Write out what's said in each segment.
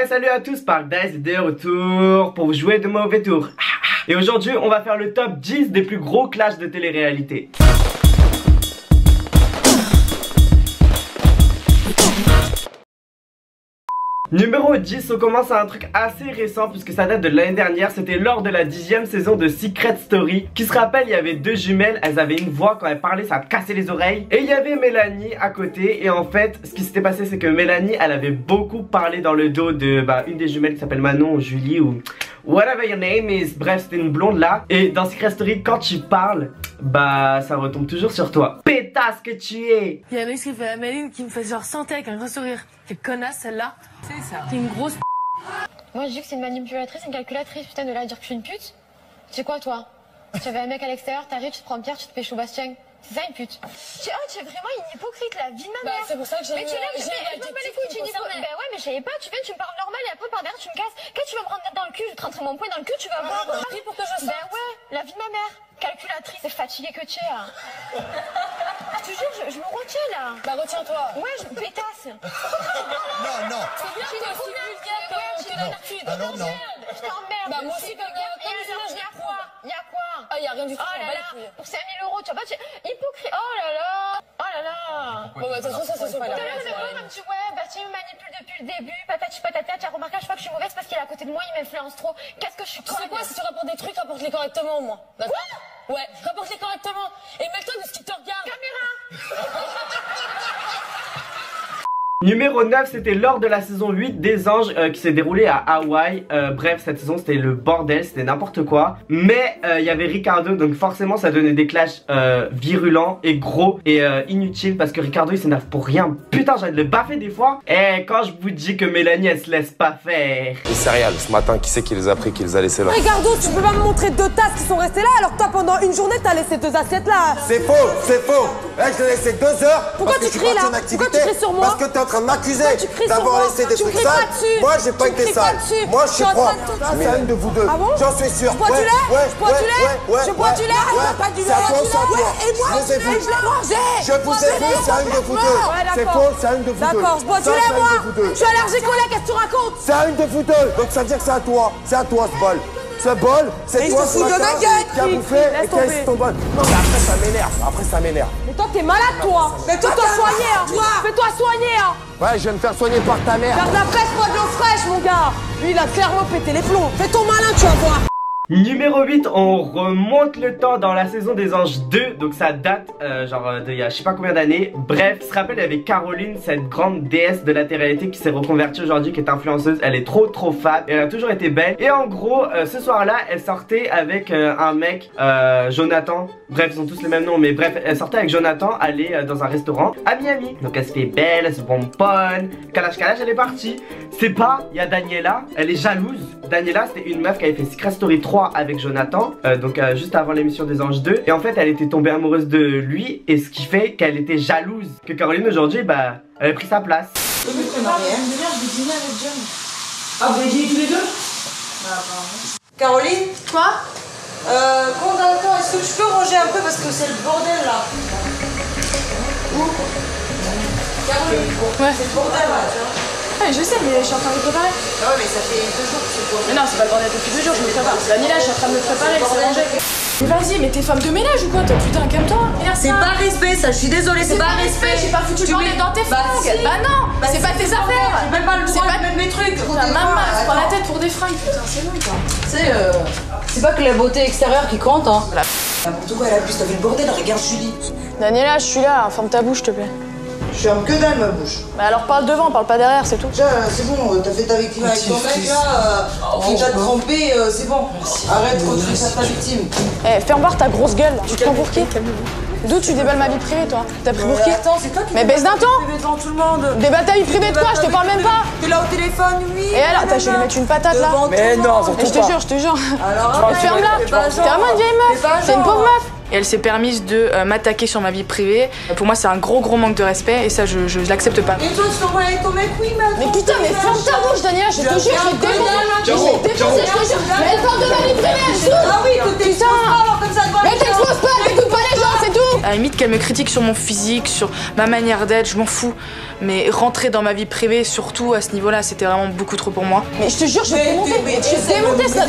Hey, salut à tous, Parkdice est de retour pour vous jouer de mauvais tours. Et aujourd'hui, on va faire le top 10 des plus gros clashs de télé-réalité. Numéro 10, on commence à un truc assez récent puisque ça date de l'année dernière. C'était lors de la 10e saison de Secret Story. Qui se rappelle, il y avait deux jumelles, elles avaient une voix, quand elles parlaient ça cassait les oreilles. Et il y avait Mélanie à côté. Et en fait, ce qui s'était passé, c'est que Mélanie, elle avait beaucoup parlé dans le dos de une des jumelles qui s'appelle Manon ou Julie ou whatever your name is. Bref, c'était une blonde là. Et dans Secret Story, quand tu parles, ça retombe toujours sur toi. Pétasse que tu es. Il y a un mec qui fait la maline qui me fait genre santé avec un gros sourire. Quelle connasse celle-là. C'est ça. T'es une grosse Moi je dis que c'est une manipulatrice, une calculatrice, putain de là à dire que je suis une pute. C'est quoi toi? Tu avais un mec à l'extérieur, t'arrives, tu te prends Pierre, tu te pêches au Bastien. C'est ça une pute. Tu es vraiment une hypocrite, la vie de ma mère. C'est pour ça que j'ai mais tu l'as, je m'en bats les couilles, tu dis bah ouais mais je savais pas, tu viens, tu me parles normal et après par derrière tu me casses. Quand tu vas me prendre dans le cul, je vais te rentrer mon poing dans le cul, tu vas voir. Prie pour que je sorte. Bah ouais, la vie de ma mère. Calculatrice, c'est fatiguée que tu es là. Je te jure, je me retiens là. Bah retiens-toi. Ouais, je me pétasse. Non. C'est bien que t'es aussi vulgaire que d'habitude. Alors non. Je t'emmerde. Bah moi aussi comme image, y a quoi? Y a quoi? Ah y a rien du tout. Oh là là, pour 5000 €, tu vois pas, hypocrite. Oh là là. Oh là là. Bon bah de toute façon ça se fait pas. Tout à l'heure, elle me dit ouais, Bastien me manipule depuis le début, patati patata, tu as remarqué à chaque fois que je suis mauvaise parce qu'il est à côté de moi, il m'influence trop. Qu'est-ce que je suis Tu sais quoi, si tu rapportes des trucs, rapporte-les correctement au moins. D'accord? Ouais, rapporte-les correctement. Et mets-toi de ce qui te regarde. Caméra. Numéro 9, c'était lors de la saison 8 des Anges qui s'est déroulée à Hawaï. Bref, cette saison c'était le bordel, c'était n'importe quoi. Mais il y avait Ricardo, donc forcément ça donnait des clashs virulents et gros et inutiles parce que Ricardo il s'énerve pour rien. Putain, j'ai envie de le baffer des fois. Et quand je vous dis que Mélanie elle se laisse pas faire. Les céréales, ce matin, qui c'est qui les a pris, qui les a laissés là? Ricardo, tu peux pas me montrer deux tasses qui sont restées là alors que toi pendant une journée t'as laissé deux assiettes là. C'est faux, c'est faux. Là, je t'ai laissé 2 heures. Pourquoi tu cries là? Pourquoi tu cries sur moi? Parce que t'es en train de m'accuser d'avoir laissé des trucs sales. Moi, j'ai pas été sale. Moi, je suis propre. C'est à une de vous deux. Ah bon? J'en suis sûr. Je bois du lait? Je bois du lait? Je bois du lait? Pas du lait. C'est à toi ou c'est à toi? Et moi, je l'ai mangé. Je vous ai vu, c'est à une de vous deux. C'est faux, c'est à une de vous deux. D'accord, je bois du lait moi. Je suis allergique au lait, qu'est-ce que tu racontes? C'est à une de vous deux. Donc ça veut dire que c'est à toi. C'est à toi ce bol. Ce bol, c'est toi ce matin qui a bouffé et qui a laissé ton bol. Non mais après ça m'énerve, Mais toi t'es malade toi. Fais-toi soigner hein. Fais-toi soigner hein. Ouais, je vais me faire soigner par ta mère. Garde la fraîche, pas de l'eau fraîche mon gars. Lui il a clairement pété les plombs. Fais ton malin, tu vas voir. Numéro 8, on remonte le temps dans la saison des Anges 2. Donc ça date d'il y a je sais pas combien d'années. Bref, tu te rappelles, il y avait Caroline, cette grande déesse de la télé-réalité qui s'est reconvertie aujourd'hui, qui est influenceuse. Elle est trop fat et elle a toujours été belle. Et en gros, ce soir-là, elle sortait avec un mec, Jonathan. Bref, ils ont tous le même nom, mais bref, elle sortait avec Jonathan, aller dans un restaurant à Miami. Donc elle se fait belle, elle se bonbonne. Calage, elle est partie. C'est pas, il y a Daniela, elle est jalouse. Daniela, c'était une meuf qui avait fait Secret Story 3 avec Jonathan, juste avant l'émission des Anges 2. Et en fait, elle était tombée amoureuse de lui, et ce qui fait qu'elle était jalouse. Que Caroline aujourd'hui, elle a pris sa place. Ah, vous avez dit tous les deux? Caroline? Quoi? Condamnateur, est-ce que tu peux ranger un peu parce que c'est le bordel là? Où? Caroline? Ouais. C'est le bordel là, tu vois. Ouais, je sais, mais je suis en train de me préparer. Ah ouais, mais ça fait 2 jours que c'est le bordel. Mais non, c'est pas le bordel depuis 2 jours, je me prépare. C'est Daniela, je suis en train de me préparer, c'est rangé. Mais vas-y, mais t'es femme de ménage ou quoi? Toi, putain, calme-toi. C'est pas respect ça, je suis désolée, c'est pas respect. J'ai pas foutu le bordel dans tes fringues. Bah non, c'est pas tes affaires. J'ai même pas le droit de mettre mes trucs. Putain, maman, elle se prend la tête pour des fringues. Putain, c'est bon, quoi. Tu sais, c'est pas que la beauté extérieure qui compte, hein. N'importe quoi, elle abuse, t'as vu le bordel, regarde Julie. Daniela, je suis là, ferme ta bouche, s'il te plaît. Je ferme que dalle ma bouche. Bah alors parle devant, parle pas derrière, c'est tout. Déjà, c'est bon, t'as fait ta victime avec ton mec là, il t'a trempé, c'est bon. Arrête quand tu fais ça ta victime. Eh, ferme voir ta grosse gueule, tu te prends pour qui? D'où tu déballes ma vie privée, toi? T'as pris pour qui? Attends, c'est toi qui Mais baisse d'un ton! devant tout le monde. Déballe ta vie privée de quoi? Je te parle même pas! T'es là au téléphone, oui. Et alors, t'as chez lui mettre une patate là? Mais non, Et je te jure. Alors, Ferme-la! T'es vraiment une vieille meuf! C'est une pauvre meuf! Et elle s'est permise de m'attaquer sur ma vie privée. Pour moi, c'est un gros manque de respect et ça, je l'accepte pas. Et toi, tu t'envoies avec ton mec, oui, maintenant. Mais putain, mais ferme ta bouche, Daniela, je te jure, je vais te défoncer. Je vais te défoncer, je te jure. Mais elle parle de ma vie privée, elle saoule. Ah oui, que t'es Putain. alors comme ça devant Mais t'exposes pas, t'écoutes pas les gens, c'est tout. la limite qu'elle me critique sur mon physique, sur ma manière d'être, je m'en fous. Mais rentrer dans ma vie privée, surtout à ce niveau-là, c'était vraiment beaucoup trop pour moi. Mais je te jure, je vais démonter ça.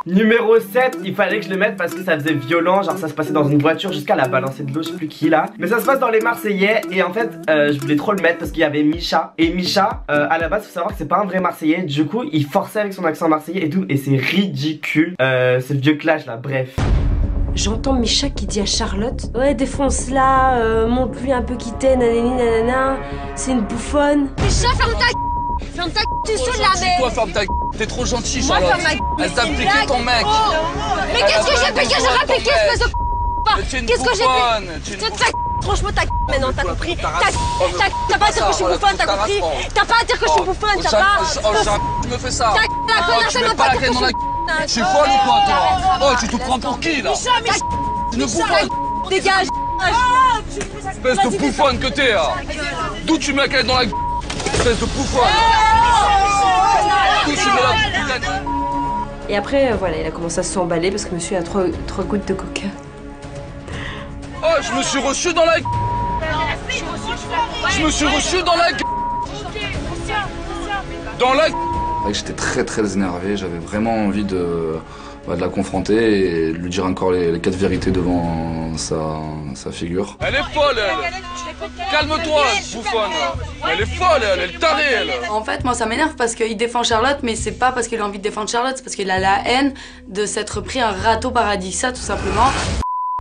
Numéro 7, il fallait que je le mette parce que ça faisait violent, genre ça se passait dans une voiture jusqu'à la balancer de l'eau, je sais plus qui là. Mais ça se passe dans les Marseillais et en fait je voulais trop le mettre parce qu'il y avait Misha. Et Misha, à la base faut savoir que c'est pas un vrai Marseillais, du coup il forçait avec son accent marseillais et tout et c'est ridicule. C'est le vieux clash là, bref. J'entends Misha qui dit à Charlotte: ouais, défonce-la, montre-lui un peu qui t'es, nanani nanana, c'est une bouffonne. Misha, ferme ta ferme ta tu saoules la merde. Toi, ferme ta t'es trop gentil, Charlotte. Elle t'a piqué ton mec. Mais qu'est-ce que j'ai piqué? J'ai rien piqué, espèce de qu'est-ce que j'ai piqué? Franchement, ta maintenant, t'as compris? T'as pas à dire que je suis bouffonne, t'as compris? T'as pas à dire que je suis bouffonne, t'as pas. Tu me fais ça. Tu mets pas la tête dans la je suis folle ou quoi, toi? Oh, tu te prends pour qui, là? Une bouffonne. Dégage. Espèce de bouffonne que t'es, là. D'où tu mets la tête dans la espèce de bouffonne. D'où tu mets la putain. Et après, voilà, il a commencé à s'emballer parce que monsieur a 3 gouttes de coca. Oh, je me suis reçu dans la je me suis reçu dans la dans la J'étais très énervé, j'avais vraiment envie de la confronter et de lui dire encore les 4 vérités devant sa figure. Elle est folle, elle. Calme-toi, bouffonne. Elle est folle, elle est tarée, elle. En fait, moi ça m'énerve parce qu'il défend Charlotte, mais c'est pas parce qu'il a envie de défendre Charlotte, c'est parce qu'il a la haine de s'être pris un râteau paradis, ça tout simplement.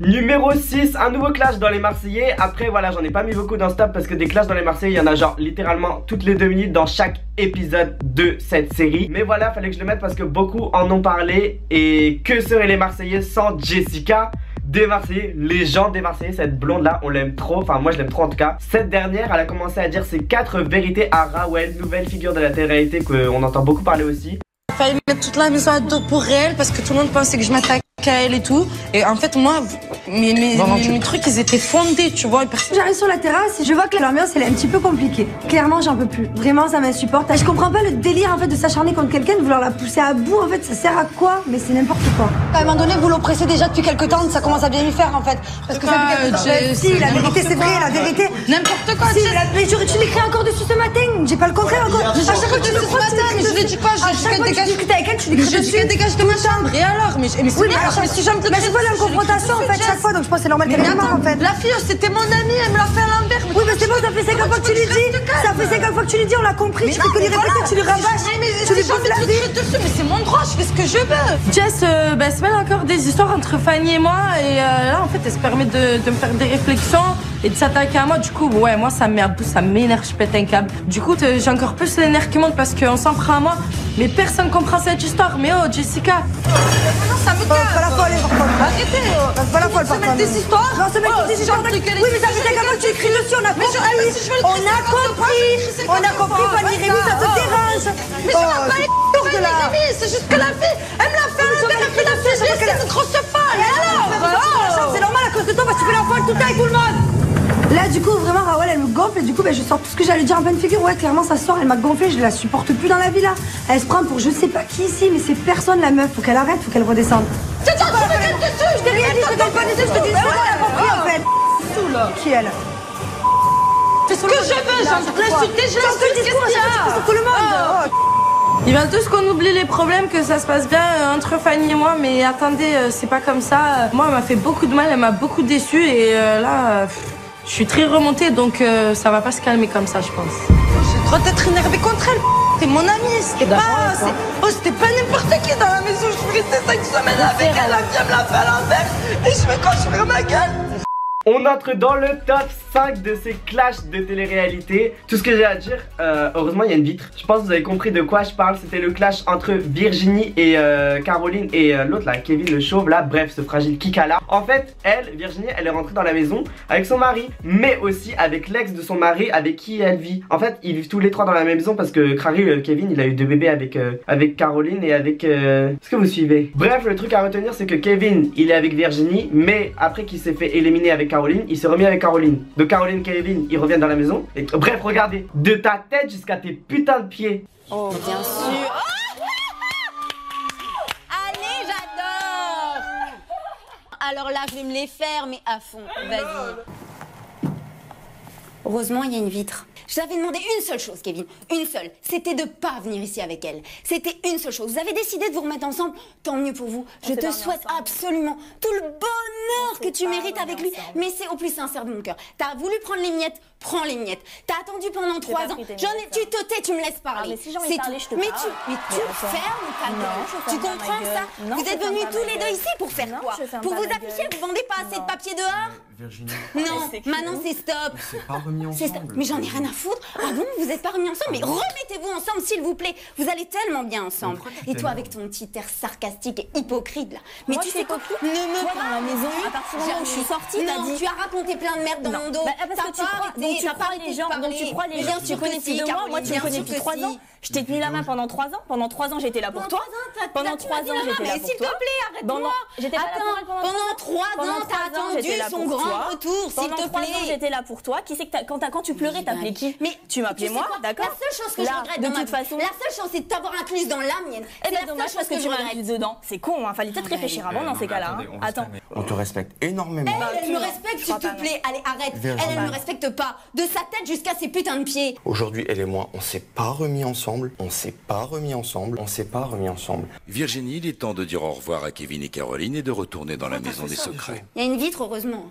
Numéro 6, un nouveau clash dans les Marseillais. Après voilà, j'en ai pas mis beaucoup dans ce top parce que des clashs dans les Marseillais, il y en a genre littéralement toutes les 2 minutes dans chaque épisode de cette série. Mais voilà, fallait que je le mette parce que beaucoup en ont parlé. Et que seraient les Marseillais sans Jessica des Marseillais, légende des Marseillais, cette blonde là, on l'aime trop, enfin moi je l'aime trop en tout cas. Cette dernière, elle a commencé à dire ses 4 vérités à Rawel, nouvelle figure de la télé-réalité qu'on entend beaucoup parler aussi. J'ai failli mettre toute la maison à dos pour elle parce que tout le monde pensait que je m'attaquais à elle et tout. Et en fait, moi, mes trucs, ils étaient fondés, tu vois. J'arrive sur la terrasse et je vois que l'ambiance, elle est un petit peu compliquée. Clairement, j'en peux plus. Vraiment, ça m'insupporte. Je comprends pas le délire, en fait, de s'acharner contre quelqu'un, de vouloir la pousser à bout. En fait, ça sert à quoi? Mais c'est n'importe quoi. À un moment donné, vous l'oppressez déjà depuis quelques temps, ça commence à bien lui faire, en fait. Parce que ça fait quelques temps. Si, la vérité, c'est vrai, la vérité. N'importe quoi, si, mais tu l'écris encore dessus ce matin. J'ai pas le contraire encore. À chaque fois que tu dis ce matin, mais je l'ai dit quoi? À chaque fois que tu discutes avec elle, tu l'écris dessus. Je dégage de ma chambre. Et alors? Mais si j'aime te. Mais je vois la confrontation, en fait, chaque fois, donc je pense que c'est normal qu'elle ait marre, en fait. La fille, c'était mon amie, elle me l'a fait à l'envers. Oui, mais c'est bon, ça fait 50 fois que tu lui dis. Ça fait 50 fois que tu lui dis, on l'a compris. Tu fais que lui répéter, tu lui rabâches. Tu lui poses la vie. Mais c'est mon droit, je fais ce que je veux. Jess, se mêle encore des histoires entre Fanny et moi. Et là, en fait, elle se permet de me faire des réflexions et de s'attaquer à moi. Du coup, ouais, moi, ça me met à bout, ça m'énerve, je pète un câble. Du coup, j'ai encore plus les nerfs qui montent parce qu'on s'en prend à moi. Mais personne comprend cette histoire. Mais oh, Jessica. Non, ça me casse. Pas la folle, par contre. Arrêtez. Pas la folle, par contre. Des histoires. Non, c'est mettre des histoires. Oui, mais ça fait 50 fois que tu écris dessus, on a compris. On a compris, Fanny Rémy, ça te dérange. Mais je m'en bats les couilles, Rémy, c'est juste que la fille, elle me l'a fait à l'envers, elle fait la fille, c'est une grosse folle. Et alors? C'est normal à cause de toi, parce que tu fais la folle tout le temps avec tout le monde. Là, du coup, vraiment, Rawel, elle me gonfle et du coup, je sors tout ce que j'allais dire en pleine figure. Ouais, clairement, ça sort, elle m'a gonflé, je la supporte plus dans la vie là. Elle se prend pour je sais pas qui ici, mais c'est personne la meuf. Faut qu'elle arrête, faut qu'elle redescende. C'est toi, tu me gueules dessus. Je t'ai rien dit, je te gueule pas dessus, je te dis ça, elle a compris en fait. Qui elle? C'est ce que je veux, j'insulte déjà. Qu'est-ce qu'il y a? Pour tout le monde. Ils veulent tous qu'on oublie les problèmes, que ça se passe bien entre Fanny et moi, mais attendez, c'est pas comme ça. Moi, elle m'a fait beaucoup de mal, elle m'a beaucoup déçue et là, je suis très remontée, donc ça va pas se calmer comme ça, je pense. J'ai le droit d'être énervée contre elle. T'es mon amie, c'était pas n'importe qui dans la maison. Je suis restée 5 semaines avec elle, la fille me l'a fait à l'envers et je me cache sur ma gueule. On entre dans le top 5 de ces clashs de télé-réalité. Tout ce que j'ai à dire, heureusement il y a une vitre. Je pense que vous avez compris de quoi je parle. C'était le clash entre Virginie et Caroline et l'autre là, Kevin le chauve là. Bref, ce fragile Kika là. En fait, Virginie, elle est rentrée dans la maison avec son mari, mais aussi avec l'ex de son mari avec qui elle vit. En fait, ils vivent tous les 3 dans la même maison parce que Kevin, il a eu 2 bébés avec Caroline et avec... Est-ce que vous suivez? Bref, le truc à retenir, c'est que Kevin, il est avec Virginie, mais après qu'il s'est fait éliminer avec Caroline, il s'est remis avec Caroline. De Caroline, Kevin, ils reviennent dans la maison. Et, bref, regardez, de ta tête jusqu'à tes putains de pieds. Oh, bien sûr. Allez, j'adore. alors là, je vais me les faire, mais à fond. Vas-y. Heureusement, il y a une vitre. Je t'avais demandé une seule chose, Kevin, une seule. C'était de pas venir ici avec elle. C'était une seule chose. Vous avez décidé de vous remettre ensemble, tant mieux pour vous. Je te souhaite absolument tout le bonheur que tu mérites avec lui. Mais c'est au plus sincère de mon cœur. T'as voulu prendre les miettes, prends les miettes. T'as attendu pendant 3 ans. Tu te tais, tu me laisses parler. Mais si j'ai envie de parler, je te parle. Mais tu fermes ta gueule. Tu comprends ça? Vous êtes venus tous les deux ici pour faire quoi? Pour vous afficher, vous vendez pas assez de papier dehors? Virginie. Non, maintenant c'est stop. C'est pas remis ensemble. Mais j'en ai rien à foutre. Ah bon, vous êtes pas remis ensemble? Mais remettez-vous ensemble, s'il vous plaît. Vous allez tellement bien ensemble. Et toi, avec ton petit air sarcastique et hypocrite là. Mais tu sais quoi? Ne me parle dans la maison. À partir du moment où je suis sortie, t'as dit. Tu as raconté plein de merde dans mon dos. Parce que tu crois les gens. Donc tu crois les gens. Tu connais plus de moi. Moi, tu me connais depuis 3 ans. Je t'ai tenu la main pendant 3 ans. Pendant 3 ans, j'étais là pour toi. Pendant 3 ans, j'étais là pour toi. S'il te plaît, arrête-moi. Attends, pendant 3 ans, t'as attendu son grand retour, s'il te plaît. Pendant 3 ans, j'étais là pour toi. Qui c'est que quand tu pleurais, t'appelais qui? Mais tu m'appelais moi, d'accord? La seule chose que je regrette dans ma vie, la seule chose, c'est de t'avoir incluse dans la mienne. C'est la seule chose que tu m'as dedans. C'est con, hein. Fallait peut-être réfléchir avant dans ces cas-là. Attends. On te respecte énormément. Elle me respecte, s'il te plaît. Allez, arrête. Elle me respecte pas. De sa tête jusqu'à ses putains de pieds. Aujourd'hui, elle et moi, on s'est pas remis ensemble. On s'est pas remis ensemble. On s'est pas remis ensemble. Virginie, il est temps de dire au revoir à Kevin et Caroline et de retourner dans la maison des secrets. Il y a une vitre, heureusement.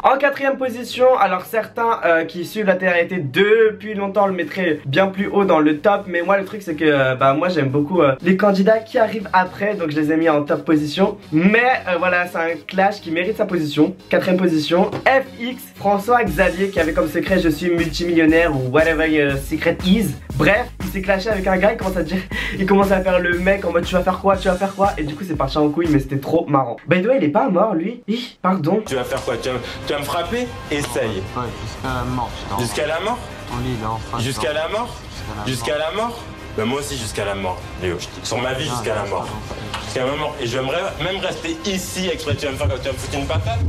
En 4ème position, alors certains qui suivent la télé-réalité depuis longtemps le mettraient bien plus haut dans le top. Mais moi le truc c'est que moi j'aime beaucoup les candidats qui arrivent après. Donc je les ai mis en top position. Mais voilà, c'est un clash qui mérite sa position. 4ème position, FX, François Xavier, qui avait comme secret je suis multimillionnaire ou whatever your secret is. Bref, il s'est clashé avec un gars, il commence à faire le mec en mode tu vas faire quoi, et du coup c'est parti en couille, mais c'était trop marrant. By the way, il est pas mort lui. Hi, pardon. Tu vas faire quoi? Tu vas me frapper? Essaye. Ouais, jusqu'à la mort. Jusqu'à la mort? Ton lit là en face. Jusqu'à la mort? Jusqu'à la mort? Ben moi aussi jusqu'à la mort, Léo. Sur ma vie jusqu'à la mort. Jusqu'à la mort. Et j'aimerais même rester ici exprès. Tu vas me faire quoi? Tu vas me foutre une patate?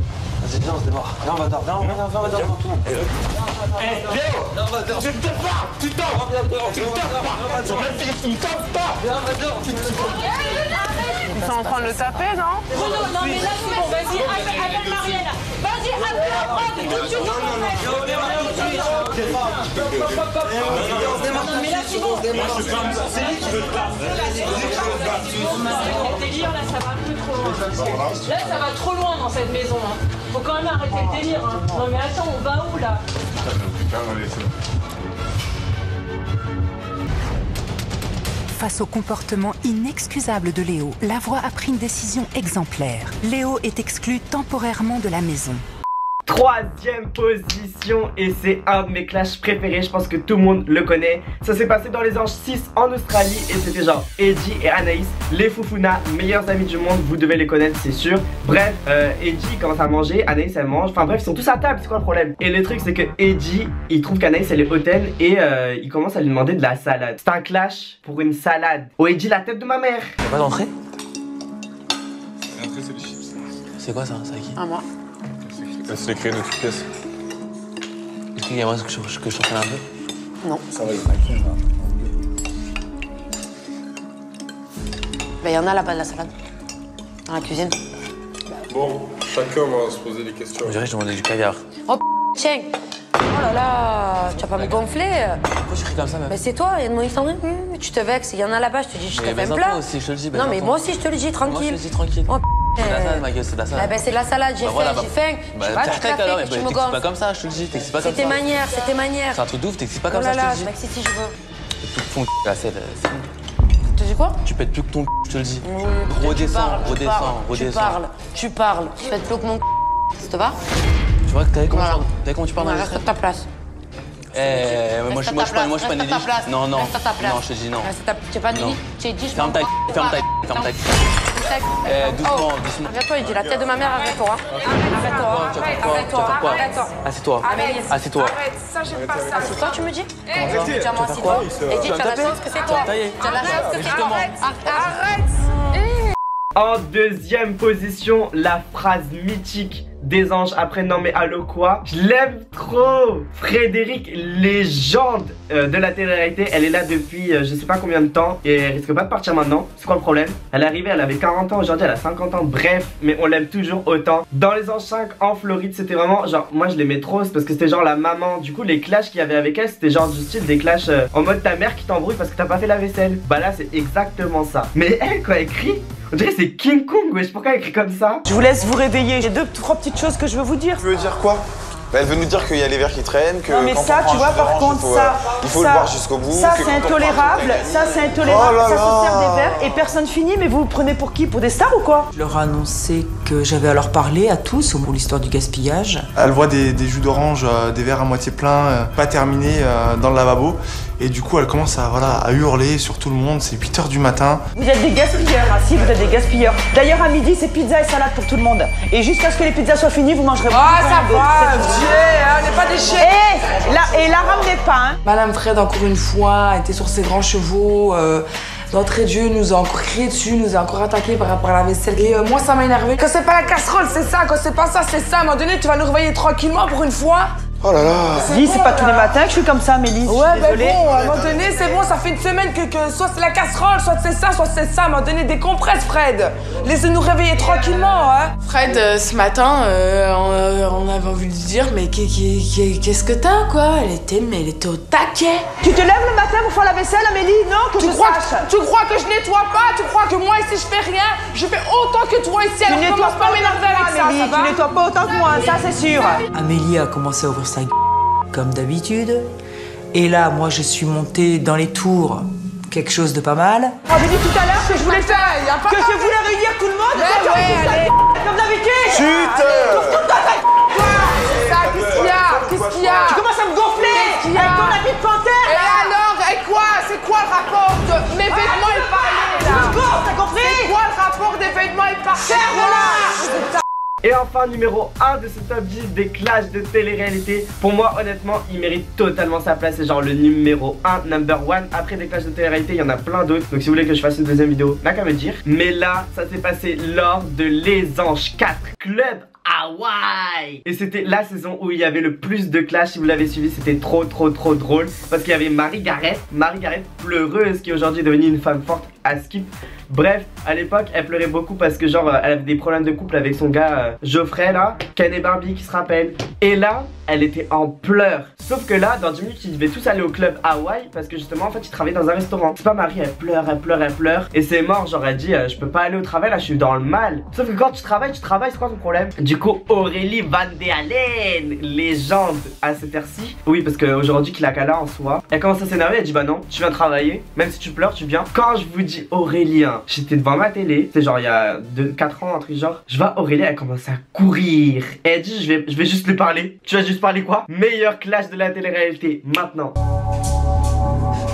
Vas-y, viens, on se démarre. Viens, on va dormir. Viens, on va dormir tout le monde. Hé, Léo! Je te parle! Tu dors! Tu dors pas! Sur ma fille, tu me tapes pas! Viens, on va dormir. Ils sont en train de le taper, non? Non, mais là, c'est bon, vas-y, appelle Marielle. Vas-y, appelle la prod, tout de suite. Mais là, c'est bon. C'est lui qui veut te battre. Le délire, là, ça va un peu trop loin. Là, ça va trop loin dans cette maison. Faut quand même arrêter le délire. Non, mais attends, on va où, là? Face au comportement inexcusable de Léo, la voix a pris une décision exemplaire. Léo est exclu temporairement de la maison. 3ème position, et c'est un de mes clashs préférés, je pense que tout le monde le connaît. Ça s'est passé dans les Anges 6 en Australie et c'était genre Eddie et Anaïs, les Foufouna, meilleurs amis du monde, vous devez les connaître c'est sûr. Bref, Eddie commence à manger, Anaïs elle mange, enfin bref ils sont tous à table, c'est quoi le problème? Et le truc c'est que Eddie, il trouve qu'Anaïs elle est hautaine et il commence à lui demander de la salade. C'est un clash pour une salade. Oh Eddie, la tête de ma mère. Y'a pas d'entrée? L'entrée c'est les chips. C'est quoi ça? C'est à qui? À moi. C'est écrit notre pièce. Est-ce qu'il y a moyen que je t'entraîne un peu? Non. Ça va, il y en a qui là? Bah, y en a là-bas de la salade. Dans la cuisine. Bon, chacun va se poser des questions. On dirait que je demandais du caviar. Oh tiens. Oh là là, tu vas pas me gonfler. Pourquoi tu cries comme ça, même? Mais c'est toi, il y a de mon Sandrine. Tu te vexes, il y en a là-bas, je te dis, je te fais un plat. Toi aussi, je te le dis. Non, mais moi aussi, je te le dis, tranquille. Moi, je te le dis tranquille. Oh c'est de la salade, ma gueule, c'est de la salade. Ah ben c'est de la salade, j'ai faim, j'ai faim. Je sais pas, tu te la fais, que tu me gonfles. pas comme ça, je te le dis, t'excites pas comme ça. C'est tes manières, c'est tes manières. C'est un truc de ouf, t'excites pas comme ça, je te le dis. Oh là là, je m'excite si je veux. Tout ton la selle, c'est bon. Tu dis quoi? Tu pètes plus que ton je te le dis. Redescends. Tu parles. Tu pètes plus que mon ça te va? Tu vois que t'avais comment tu parles dans les reste à ta place. Moi je suis pas Nelly. Non, je te dis non. Tu es pas Nelly? Tu es dit, je ferme ta gueule. Doucement. Arrête-toi, il dit la tête de ma mère, arrête-toi. Arrête-toi. Assieds-toi. Arrête, ça j'aime pas ça. Assieds-toi, tu me dis? Tiens-moi, assieds-toi. Et dis, tu as la chance que c'est toi. Tu as la chance que c'est toi. Arrête. En 2ème position, la phrase mythique des anges. Après, non mais allô quoi? Je l'aime trop. Frédéric, légende de la télé-réalité. Elle est là depuis je sais pas combien de temps et elle risque pas de partir maintenant. C'est quoi le problème? Elle est arrivée, elle avait 40 ans, aujourd'hui elle a 50 ans. Bref, mais on l'aime toujours autant. Dans les anges 5 en Floride, c'était vraiment genre, moi je l'aimais trop, c'est parce que c'était genre la maman. Du coup, les clashs qu'il y avait avec elle, c'était genre du style des clashs en mode ta mère qui t'embrouille parce que t'as pas fait la vaisselle. Bah là, c'est exactement ça. Mais elle, quand elle crie, on dirait c'est King Kong, wesh, pourquoi elle crie comme ça? Je vous laisse vous réveiller, j'ai 2-3 petites choses que je veux vous dire. Tu veux dire quoi? Bah, elle veut nous dire qu'il y a les verres qui traînent, que non mais quand ça, on tu vois, par contre, il faut le boire jusqu'au bout. Ça, c'est intolérable, ça, c'est intolérable, ça se sert des verres et personne finit, mais vous vous prenez pour qui? Pour des stars ou quoi? Je leur ai annoncé que j'avais à leur parler à tous pour l'histoire du gaspillage. Elle voit des jus d'orange, des verres à moitié pleins, pas terminés dans le lavabo. Et du coup, elle commence à hurler sur tout le monde, c'est 8 h du matin. Vous êtes des gaspilleurs, hein, si, vous êtes des gaspilleurs. D'ailleurs, à midi, c'est pizza et salade pour tout le monde. Et jusqu'à ce que les pizzas soient finies, vous mangerez pas. Ah, ça va, on n'est pas des chiens. Et la ramenez pas, hein. Madame Fred, encore une fois, était sur ses grands chevaux. Notre Dieu nous a encore crié dessus, nous a encore attaqué par rapport à la vaisselle. Et moi, ça m'a énervé. Quand c'est pas la casserole, c'est ça. Quand c'est pas ça, c'est ça. À un moment donné, tu vas nous réveiller tranquillement pour une fois. Oh là là. Dis, c'est pas tous les matins que je suis comme ça, Mélie. Ouais, bah bon, à un moment donné, c'est bon, ça fait une semaine que soit c'est la casserole, soit c'est ça, soit c'est ça. À un moment donné, décompresse, Fred. Laissez-nous réveiller tranquillement, hein. Fred, ce matin, on avait envie de dire, mais qu'est-ce que t'as, quoi? Elle était au taquet. Tu te lèves le matin pour faire la vaisselle, Amélie? Non, que tu crois que je nettoie pas? Tu crois que moi, ici, je fais rien? Je fais autant que toi ici, alors commence pas à m'énerver avec ça, Amélie, tu nettoies pas autant que moi, ça c'est sûr. Amélie a commencé à ouvrir sa gueule comme d'habitude. Et là, moi, je suis montée dans les tours. Quelque chose de pas mal. On avait dit tout à l'heure que je voulais faire, que je voulais réunir tout le monde. Ouais, comme d'habitude. Chut. Qu'est-ce qu'il y a? Tu commences à me gonfler. Qu'est-ce qu'il y a? Avec ton habit de panthère. Et alors, et quoi? C'est quoi le rapport de mes vêtements et pas aller là? T'as compris? C'est quoi le rapport des vêtements et pas faire? Voilà. Et enfin, numéro 1 de ce top 10 des clashs de télé-réalité. Pour moi, honnêtement, il mérite totalement sa place. C'est genre le numéro 1, number 1. Après des clashs de télé-réalité, il y en a plein d'autres. Donc si vous voulez que je fasse une deuxième vidéo, n'a qu'à me dire. Mais là, ça s'est passé lors de Les Anges 4 Club Hawaï. Et c'était la saison où il y avait le plus de clash. Si vous l'avez suivi, c'était trop drôle. Parce qu'il y avait Marie-Gareth pleureuse, qui aujourd'hui est devenue une femme forte à Skip. Bref, à l'époque, elle pleurait beaucoup parce que genre, elle avait des problèmes de couple avec son gars Geoffrey là, Ken et Barbie qui se rappellent. Et là, elle était en pleurs. Sauf que là, dans 10 minutes, ils devaient tous aller au club Hawaï parce que justement, en fait, ils travaillaient dans un restaurant. C'est pas Marie, elle pleure. Et c'est mort, genre, elle dit, je peux pas aller au travail, là, je suis dans le mal. Sauf que quand tu travailles, c'est quoi ton problème? Du coup, Aurélie Van de Allen, légende à cette heure-ci. Oui, parce qu'aujourd'hui, qu'il a Kala en soi. Elle commence à s'énerver, elle dit, bah non, tu viens travailler. Même si tu pleures, tu viens. Quand je vous dis Aurélien, j'étais devant ma télé, c'est genre, il y a 4 ans, un truc genre. Je vois Aurélie, elle commence à courir. Et elle dit, je vais juste lui parler. Tu vas juste parler quoi? Meilleur clash de la télé-réalité, maintenant.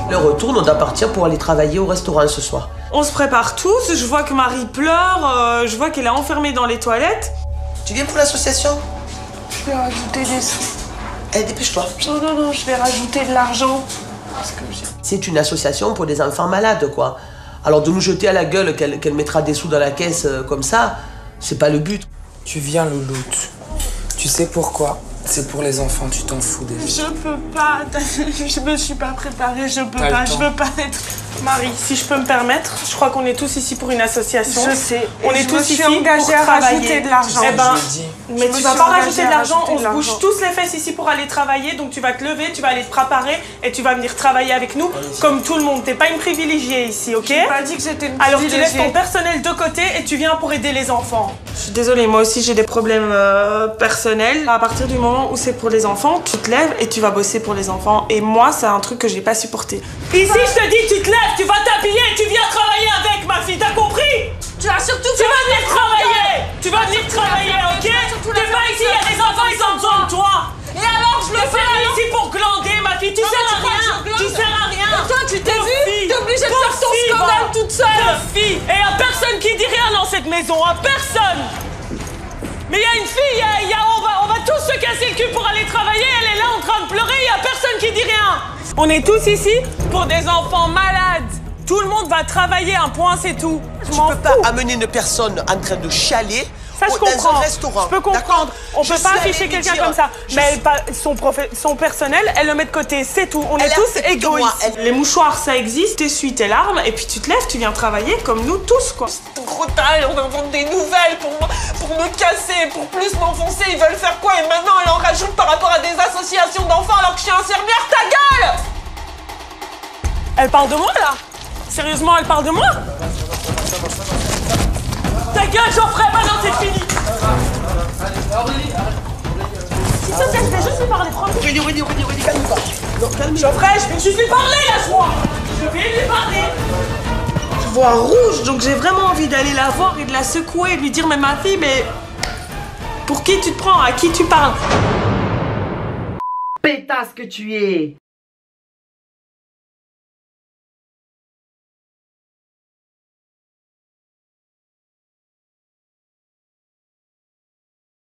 Le retour, on doit partir pour aller travailler au restaurant ce soir. On se prépare tous, je vois que Marie pleure, je vois qu'elle est enfermée dans les toilettes. Tu viens pour l'association? Je vais rajouter des sous. Allez, dépêche-toi. Non, je vais rajouter de l'argent. C'est une association pour des enfants malades, quoi. Alors de nous jeter à la gueule qu'elle mettra des sous dans la caisse comme ça, c'est pas le but. Tu viens, louloute. Tu sais pourquoi? C'est pour les enfants, tu t'en fous des Je peux pas, je me suis pas préparée, je veux pas être... Marie, si je peux me permettre, je crois qu'on est tous ici pour une association. Je sais. On est tous ici engagés à rajouter de l'argent. Eh ben, mais tu vas pas rajouter de l'argent, on se bouge tous les fesses ici pour aller travailler, donc tu vas te lever, tu vas aller te préparer et tu vas venir travailler avec nous comme tout le monde. T'es pas une privilégiée ici, ok? J'ai pas dit que j'étais une Alors tu laisses ton personnel de côté et tu viens pour aider les enfants. Je suis désolée, moi aussi j'ai des problèmes personnels. À partir du moment où c'est pour les enfants, tu te lèves et tu vas bosser pour les enfants. Et moi, c'est un truc que j'ai pas supporté. Ici, je te dis, tu te lèves, tu vas t'habiller, tu viens travailler avec ma fille, t'as compris? Tu vas surtout Tu vas venir travailler. Tu vas venir travailler, ok? T'es pas ici, il y a des enfants, ils ont besoin de toi. Et alors, je le fais pas ici pour glander, ma fille. Tu sers à rien. Tu sers à rien. Toi, tu t'es vu? T'es obligée de faire ton scandale toute seule. Ta fille. Et y'a personne qui dit rien dans cette maison, hein, personne. Mais il y a une fille, on va tous se casser le cul pour aller travailler, elle est là en train de pleurer, il y a personne qui dit rien. On est tous ici pour des enfants malades. Tout le monde va travailler, un point c'est tout. Tu peux pas amener une personne en train de chialer Ça, je comprends. Dans un restaurant. Je peux comprendre. On peut pas afficher quelqu'un comme ça. Mais son personnel, elle le met de côté, c'est tout. On est tous égoïstes. Les mouchoirs, ça existe. T'essuies tes larmes et puis tu te lèves, tu viens travailler comme nous tous, quoi. C'est trop tard, on invente des nouvelles pour me casser, pour plus m'enfoncer. Ils veulent faire quoi? Et maintenant, elle en rajoute par rapport à des associations d'enfants alors que je suis infirmière. Ta gueule! Elle parle de moi, là? Sérieusement, elle parle de moi? Ta gueule, Geoffrey, maintenant c'est fini! S'il te plaît, je vais juste lui parler tranquille. Aurélie, calme-toi. Geoffrey, je vais juste lui parler, lâche-moi! Je vais lui parler! Je vois rouge, donc j'ai vraiment envie d'aller la voir et de la secouer et de lui dire, mais ma fille, mais... Pour qui tu te prends? À qui tu parles? Pétasse que tu es!